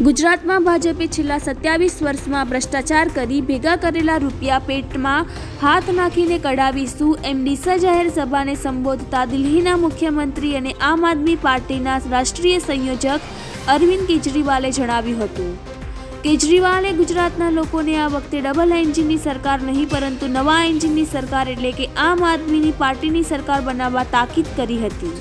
ગુજરાતમાં ભાજપે છેલ્લા 27 વર્ષમાં ભ્રષ્ટાચાર કરી ભેગા કરેલા રૂપિયા પેટમાં હાથ નાખીને કઢાવીશું એમ ડીસા જાહેર સભાને સંબોધતા દિલ્હીના મુખ્યમંત્રી અને આમ આદમી પાર્ટીના રાષ્ટ્રીય સંયોજક અરવિંદ કેજરીવાલે જણાવ્યું હતું. કેજરીવાલે ગુજરાતના લોકોને આ વખતે ડબલ એન્જિનની સરકાર નહીં પરંતુ નવા એન્જિનની સરકાર એટલે કે આમ આદમીની પાર્ટીની સરકાર બનાવવા તાકીદ કરી હતી.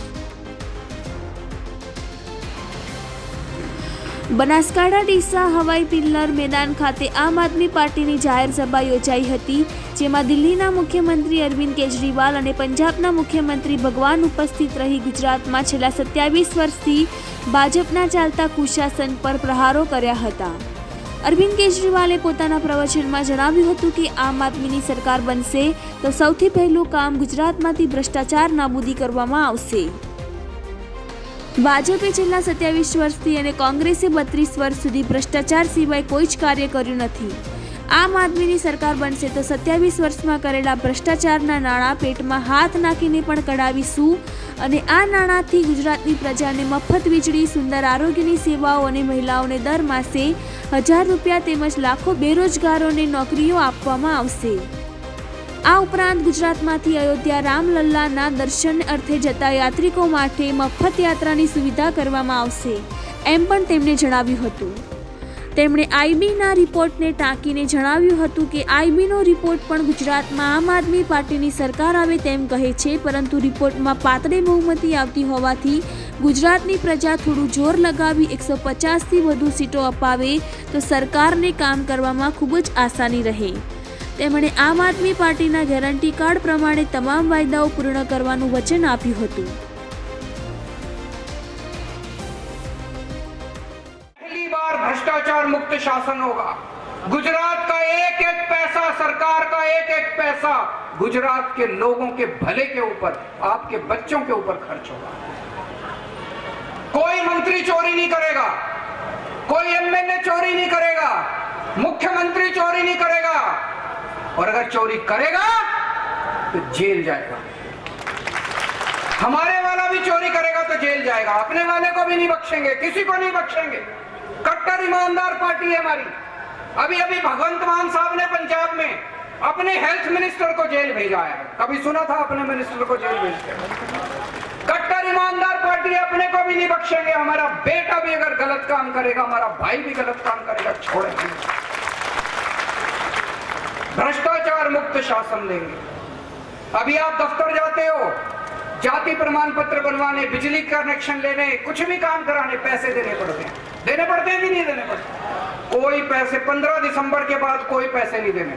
બનાસકાંઠા ડીસા હવાઈ પિલ્લર મેદાન ખાતે આમ આદમી પાર્ટીની જાહેર સભા યોજાઈ હતી, જેમાં દિલ્હીના મુખ્યમંત્રી અરવિંદ કેજરીવાલ અને પંજાબના મુખ્યમંત્રી ભગવાન ઉપસ્થિત રહી ગુજરાતમાં છેલ્લા 27 વર્ષથી ભાજપના ચાલતા કુશાસન પર પ્રહારો કર્યા હતા. અરવિંદ કેજરીવાલે પોતાના પ્રવચનમાં જણાવ્યું હતું કે આમ આદમીની સરકાર બનશે તો સૌથી પહેલું કામ ગુજરાતમાંથી ભ્રષ્ટાચાર નાબૂદી કરવામાં આવશે. ભાજપે છેલ્લા 27 વર્ષથી અને કોંગ્રેસે 32 વર્ષ સુધી ભ્રષ્ટાચાર સિવાય કોઈ જ કાર્ય કર્યું નથી. આમ આદમીની સરકાર બનશે તો 27 વર્ષમાં કરેલા ભ્રષ્ટાચારના નાણાં પેટમાં હાથ નાખીને પણ કઢાવીશું અને આ નાણાંથી ગુજરાતની પ્રજાને મફત વીજળી, સુંદર આરોગ્યની સેવાઓ અને મહિલાઓને દર માસે 1000 રૂપિયા તેમજ લાખો બેરોજગારોને નોકરીઓ આપવામાં આવશે. આ ઉપરાંત ગુજરાતમાંથી અયોધ્યા રામલલ્લાના દર્શન અર્થે જતા યાત્રિકો માટે મફત યાત્રાની સુવિધા કરવામાં આવશે એમ પણ તેમણે જણાવ્યું હતું. તેમણે આઈબીના રિપોર્ટને ટાંકીને જણાવ્યું હતું કે આઈબીનો રિપોર્ટ પણ ગુજરાતમાં આમ આદમી પાર્ટીની સરકાર આવે તેમ કહે છે, પરંતુ રિપોર્ટમાં પાતળી બહુમતી આવતી હોવાથી ગુજરાતની પ્રજા થોડું જોર લગાવી 150થી વધુ સીટો અપાવે તો સરકારને કામ કરવામાં ખૂબ જ આસાની રહે. તેમણે આમ આદમી પાર્ટીના ગેરંટી કાર્ડ પ્રમાણે તમામ વાયદાઓ પૂર્ણ કરવાનું વચન આપ્યું હતું. पहली बार भ्रष्टाचार मुक्त शासन होगा. गुजरात का एक एक पैसा, सरकार का एक एक पैसा गुजरात के लोगों के भले के ऊपर, आपके बच्चों के ऊपर खर्च होगा. कोई मंत्री चोरी नहीं करेगा, कोई एमएलए चोरी नहीं करेगा, मुख्यमंत्री चोरी नहीं करेगा, और अगर चोरी करेगा तो जेल जाएगा. हमारे वाला भी चोरी करेगा तो जेल जाएगा. अपने वाले को भी नहीं बख्शेंगे, किसी को नहीं बख्शेंगे. कट्टर ईमानदार पार्टी है हमारी. अभी अभी भगवंत मान साहब ने पंजाब में अपने हेल्थ मिनिस्टर को जेल भेजा है. कभी सुना था अपने मिनिस्टर को जेल भेजते? कट्टर ईमानदार पार्टी है, अपने को भी नहीं बख्शेंगे. हमारा बेटा भी अगर गलत काम करेगा, हमारा भाई भी गलत काम करेगा, छोड़ेंगे. भ्रष्टाचार मुक्त शासन देंगे. अभी आप दफ्तर जाते हो, जाति प्रमाण पत्र बनवाने, बिजली कनेक्शन लेने, कुछ भी काम कराने पैसे देने पड़ते हैं. देने पड़ते हैं कि नहीं देने पड़ते? कोई पैसे 15 दिसंबर के बाद कोई पैसे नहीं देने.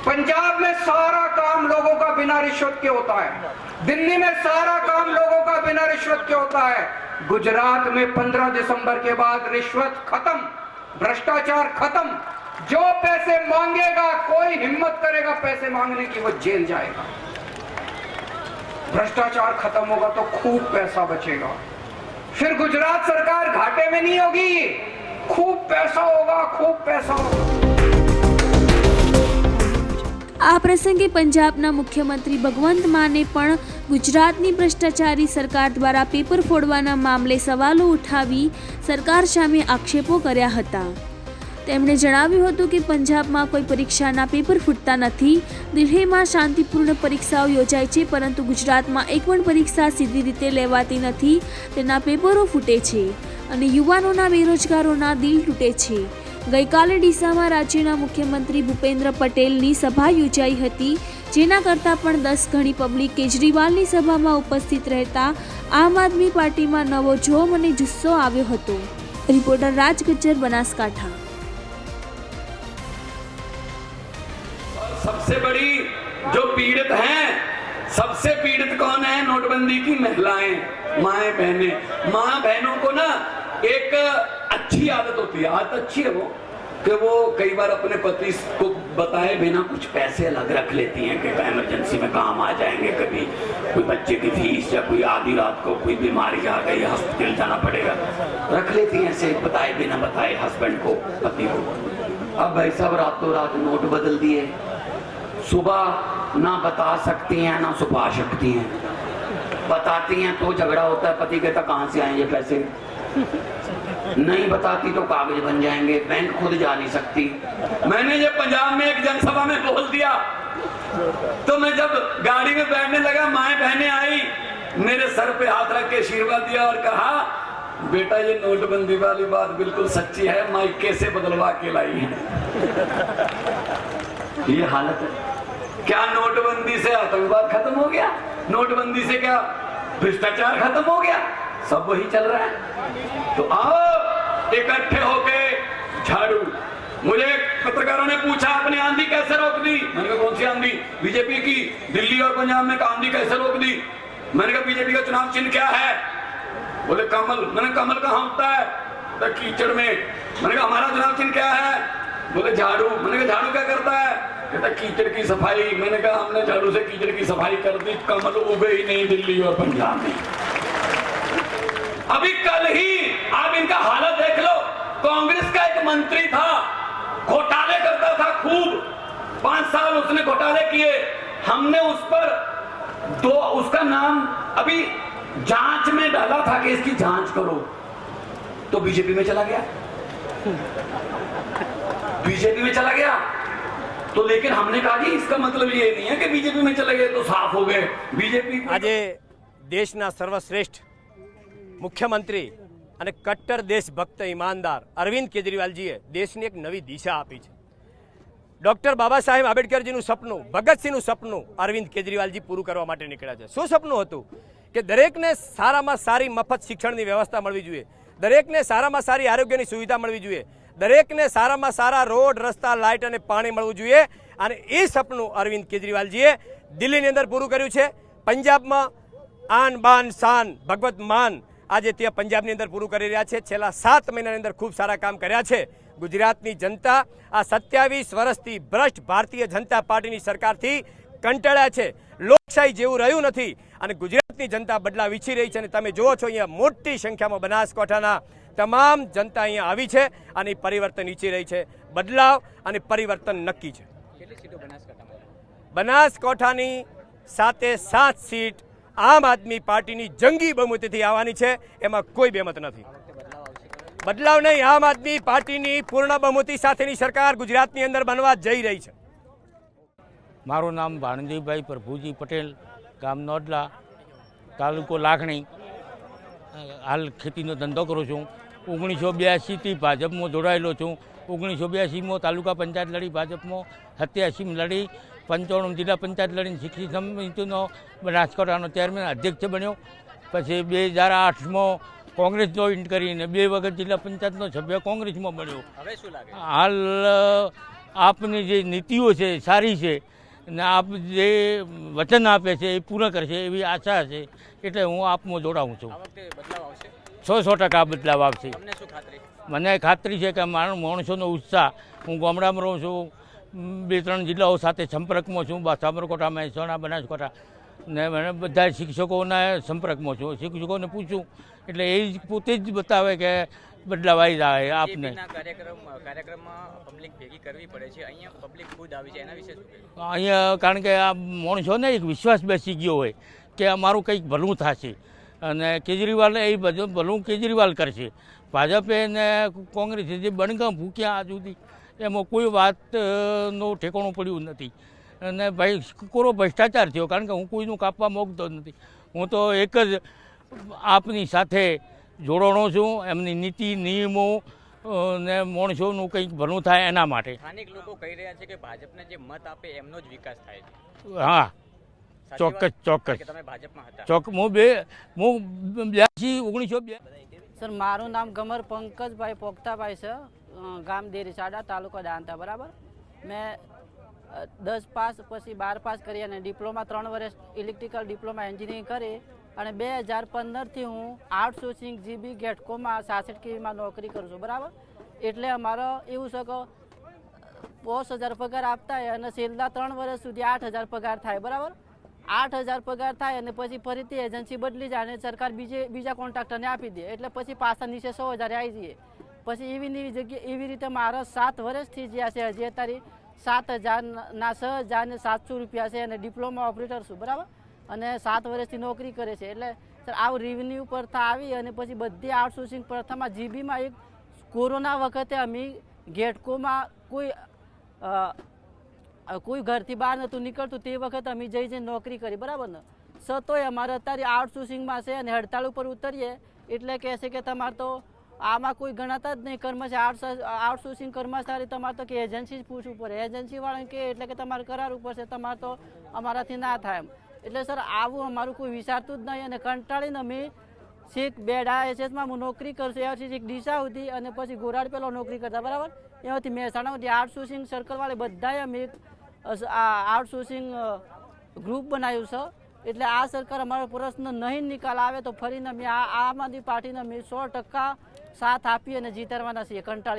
पंजाब में सारा काम लोगों का बिना रिश्वत के होता है. दिल्ली में सारा काम लोगों का बिना रिश्वत के होता है. गुजरात में 15 दिसंबर के बाद रिश्वत खत्म, भ्रष्टाचार खत्म. जो पैसे मांगेगा, कोई हिम्मत करेगा पैसे मांगने की, वो जेल जाएगा. भ्रष्टाचार खत्म होगा तो खूब पैसा बचेगा. फिर गुजरात सरकार घाटे में नहीं होगी, खूब पैसा होगा, खूब पैसा होगा. આ પ્રસંગે પંજાબના મુખ્યમંત્રી ભગવંત માને પણ ગુજરાતની ભ્રષ્ટાચારી સરકાર દ્વારા પેપર ફોડવાના મામલે સવાલો ઉઠાવી સરકાર સામે આક્ષેપો કર્યા હતા. તેમણે જણાવ્યું હતું કે પંજાબમાં કોઈ પરીક્ષાના પેપર ફૂટતા નથી. દિલ્હીમાં શાંતિપૂર્ણ પરીક્ષાઓ યોજાય છે, પરંતુ ગુજરાતમાં એક પણ પરીક્ષા સીધી રીતે લેવાતી નથી. તેના પેપરો ફૂટે છે અને યુવાનોના, બેરોજગારોના દિલ તૂટે છે. ગઈકાલે ડીસામાં રાજ્યના મુખ્યમંત્રી ભૂપેન્દ્ર પટેલની સભા યોજાઈ હતી, જેના કરતાં પણ 10 ગણી પબ્લિક કેજરીવાલની સભામાં ઉપસ્થિત રહેતા આમ આદમી પાર્ટીમાં નવો જોમ અને જુસ્સો આવ્યો હતો. રિપોર્ટર રાજ ગજ્જર, બનાસકાંઠા. सबसे बड़ी जो पीड़ित हैं, सबसे पीड़ित कौन है? नोटबंदी की महिलाएं, माएं, बहनें. माँ बहनों को ना एक अच्छी आदत होती है, आदत अच्छी है वो, कि वो कई बार अपने पति को बताए बिना कुछ पैसे अलग रख लेती हैं कि इमरजेंसी में काम आ जाएंगे. कभी कोई बच्चे की फीस या कोई आधी रात को कोई बीमारी आ गई, हॉस्पिटल जाना पड़ेगा, रख लेती हैं ऐसे बताए बिना बताए हस्बैंड को, पति को. अब भाई साहब रातों रात नोट बदल दिए. सुबह ना बता सकती हैं ना छुपा सकती हैं. बताती हैं तो झगड़ा होता है, पति कहता कहाँ से आए ये पैसे, नहीं बताती तो कागज बन जाएंगे, बैंक खुद जा नहीं सकती। मैंने जब पंजाब में एक जनसभा में बोल दिया तो मैं जब गाड़ी में बैठने लगा, माए बहनें आई, मेरे सर पे हाथ रख के आशीर्वाद दिया और कहा, बेटा ये नोटबंदी वाली बात बिल्कुल सच्ची है, माइके से बदलवा के लाई है। ये हालत है। क्या नोटबंदी से आतंकवाद खत्म हो गया? नोटबंदी से क्या भ्रष्टाचार खत्म हो गया? सब वही चल रहा है। तो आओ इकट्ठे होके झाड़ू। मुझे पत्रकारों ने पूछा आपने आंधी कैसे रोक दी? मैंने कहा कौन सी आंधी? बीजेपी की दिल्ली और पंजाब में आंधी कैसे रोक दी? मैंने कहा बीजेपी का चुनाव चिन्ह क्या है? बोले कमल। मैंने कमल कहाँ उगता है? तो कीचड़ में। मैंने कहा हमारा चुनाव चिन्ह क्या है? बोले झाड़ू। मैंने कहा झाड़ू क्या करता है? कहता कीचड़ की सफाई। मैंने कहा हमने झाड़ू से कीचड़ की सफाई कर दी, कमल उगे ही नहीं दिल्ली और पंजाब में। अभी कल ही आप इनका हालत देख लो। कांग्रेस का एक मंत्री था, घोटाले करता था खूब, 5 साल उसने घोटाले किए। हमने उस पर उसका नाम अभी जांच में डाला था कि इसकी जांच करो, तो बीजेपी में चला गया। बीजेपी में चला गया तो लेकिन हमने कहा जी इसका मतलब ये नहीं है कि बीजेपी में चले गए तो साफ हो गए। बीजेपी आज देशना सर्वश्रेष्ठ मुख्यमंत्री અને કટ્ટર દેશભક્ત ઈમાનદાર અરવિંદ કેજરીવાલજીએ દેશને એક નવી દિશા આપી છે। ડૉક્ટર બાબા સાહેબ આંબેડકરજીનું સપનું, ભગતસિંહનું સપનું અરવિંદ કેજરીવાલજી પૂરું કરવા માટે નીકળ્યા છે। શું સપનું હતું કે દરેકને સારામાં સારી મફત શિક્ષણની વ્યવસ્થા મળવી જોઈએ, દરેકને સારામાં સારી આરોગ્યની સુવિધા મળવી જોઈએ, દરેકને સારામાં સારા રોડ, રસ્તા, લાઇટ અને પાણી મળવું જોઈએ। અને એ સપનું અરવિંદ કેજરીવાલજીએ દિલ્હીની અંદર પૂરું કર્યું છે। પંજાબમાં આન બાન શાન ભગવત માન આજે ત્યાં પંજાબની અંદર પૂરું કરી રહ્યા છે। છેલ્લા 7 મહિનાની અંદર ખૂબ સારા કામ કર્યા છે। ગુજરાતની જનતા આ 27 વર્ષથી ભ્રષ્ટ ભારતીય જનતા પાર્ટીની સરકારથી કંટાળ્યા છે। લોકશાહી જેવું રહ્યું નથી અને ગુજરાતની જનતા બદલાવ ઈચ્છી રહી છે। અને તમે જુઓ છો અહીંયા મોટી સંખ્યામાં બનાસકાંઠાના તમામ જનતા અહીંયા આવી છે અને પરિવર્તન ઈચ્છી રહી છે। બદલાવ અને પરિવર્તન નક્કી છે। બનાસકાંઠાની 7 सीट आम आदमी पार्टी जंगी बहुमती आवानी है, एमां कोई बेमत नहीं। बदलाव नहीं, आम आदमी पार्टी पूर्ण बहुमती साथेनी सरकार गुजरात अंदर बनवा जई रही है। मारू नाम भाणजीभाई प्रभुजी पटेल, गाम नोडला, तालुको लाखणी। हाल खेतीनो धंधो करूँ छूँ। 1982 थी भाजप में जोड़ायेलो छूँ। 1982 में तालुका पंचायत लड़ी, भाजप में 87 में लड़ी, 95 जिला पंचायत लड़ी, शिक्षित समितिनो बनासकांठानो चेरमेन अध्यक्ष बन्यो। पछी 2008 में कांग्रेस जॉइन करीने 2 वखत जिला पंचायतनो सभ्य कांग्रेस में बन्यो। हाल आपनी जे नीतिओ छे सारी छे ने आप जे वचन आपे छे ए पूरा करशे एवी आशा छे, एटले हूँ आपमां जोड़ाऊं छुं। 100% बदलाव आवशे। मने खातरी है कि माणसों उत्साह, हूँ गामडामां रहूँ छूँ, 2-3 जिल्लाओं साथे संपर्क में छूँ, साबरकांठा, महेसाणा, बनासकांठा ने मैंने बधा शिक्षकों संपर्क में छूँ। शिक्षकों ने पूछूँ एटले ए पोते ज बतावे कि बदलाव आई जाए। आपने कार्यक्रम पब्लिक भेगी करवी पड़े छे, अहींया पब्लिक खुद आवी छे, एना विषे शुं कहेशो? अहींया कारण के आ माणसोने एक विश्वास बेसी गयो होय कि अमारुं कंईक भलुं थशे અને કેજરીવાલ એ બધું ભલું કેજરીવાલ કરશે। ભાજપે ને કોંગ્રેસે જે બણગામ ભૂક્યા આજ સુધી એમાં કોઈ વાતનો ઠેકાણું પડ્યું નથી। અને ભાઈ કોરો ભ્રષ્ટાચાર થયો, કારણ કે હું કોઈનું કાપવા માગતો નથી। હું તો એક જ આપની સાથે જોડાણો છું, એમની નીતિ નિયમો ને માણસોનું કંઈક ભલું થાય એના માટે। સ્થાનિક લોકો કહી રહ્યા છે કે ભાજપને જે મત આપે એમનો જ વિકાસ થાય છે। હા, ચોક્કસ ચોક્કસ ચોક્કસ। હું 1982 सर मारू नाम गमर पंकज भाई पोखता भाई से गाम देरीसाड़ा तालुका दांता बराबर। मैं 10 पास पछी 12 पास करी अने डिप्लोमा 3 वर्ष इलेक्ट्रिकल डिप्लोमा एंजीनियरिंग करी अने 2015 थी हूँ आउटसोर्सिंग जीबी गेटको में 66 KV में नौकरी करूँ छूँ बराबर। एटले अमारो एवुं छे के 50,000 पगार आपता है अने छेल्ला 3 वर्ष सुधी 8,000 पगार थाय बराबर। 8,000 पगार थाय अने पछी फरीथी एजन्सी बदली जाए सरकार बीजा कॉन्ट्राक्टर ने आपी दे एटले पछी पाछा नीचे 100,000 आई जाए। पछी एवी जग्या एवी रीते मारा 7 वर्ष थी ज्या छे, हजी अत्यारे 7,000 ना 6,700 रुपया छे अने डिप्लोमा ऑपरेटर छुं बराबर। अने 7 वर्षथी नौकरी करे छे एटले સર આવું રેવન્યુ પ્રથા આવી અને પછી બધી આઉટસોર્સિંગ પ્રથામાં જીબીમાં એક કોરોના વખતે અમે ગેટકોમાં કોઈ ઘરથી બહાર નહોતું નીકળતું તે વખતે અમે જઈને નોકરી કરી, બરાબર ને? છતોય અમારે અત્યારે આઉટસોર્સિંગમાં છે અને હડતાળ ઉપર ઉતરીએ એટલે કહેશે કે તમારે તો આમાં કોઈ ગણાતા જ નહીં કર્મચારી, આઉટસોર્સિંગ કર્મચારી તમારે તો કે એજન્સી જ પૂછવું પડે, એજન્સીવાળાને કહે એટલે કે તમારે કરાવવું પડશે, તમારે તો અમારાથી ના થાય એમ. એટલે સર આવું અમારું કોઈ વિચારતું જ નહીં અને કંટાળીને અમે શેખ બેડા એસએસમાં હું નોકરી કરશે એથી એક ડીસા સુધી અને પછી ગોરાડ પેલો નોકરી કરતા, બરાબર? એમાંથી મહેસાણા સુધી આઉટસોર્સિંગ સર્કલવાળે બધાએ અમે આઉટસોર્સિંગ ગ્રુપ બનાવ્યું છે. એટલે આ સરકાર અમારો પ્રશ્ન નહીં નિકાલ આવે તો ફરીને અમે આમ આદમી પાર્ટીને અમે 100% સાથ આપી અને જીતાડવાના છીએ. કંટાળી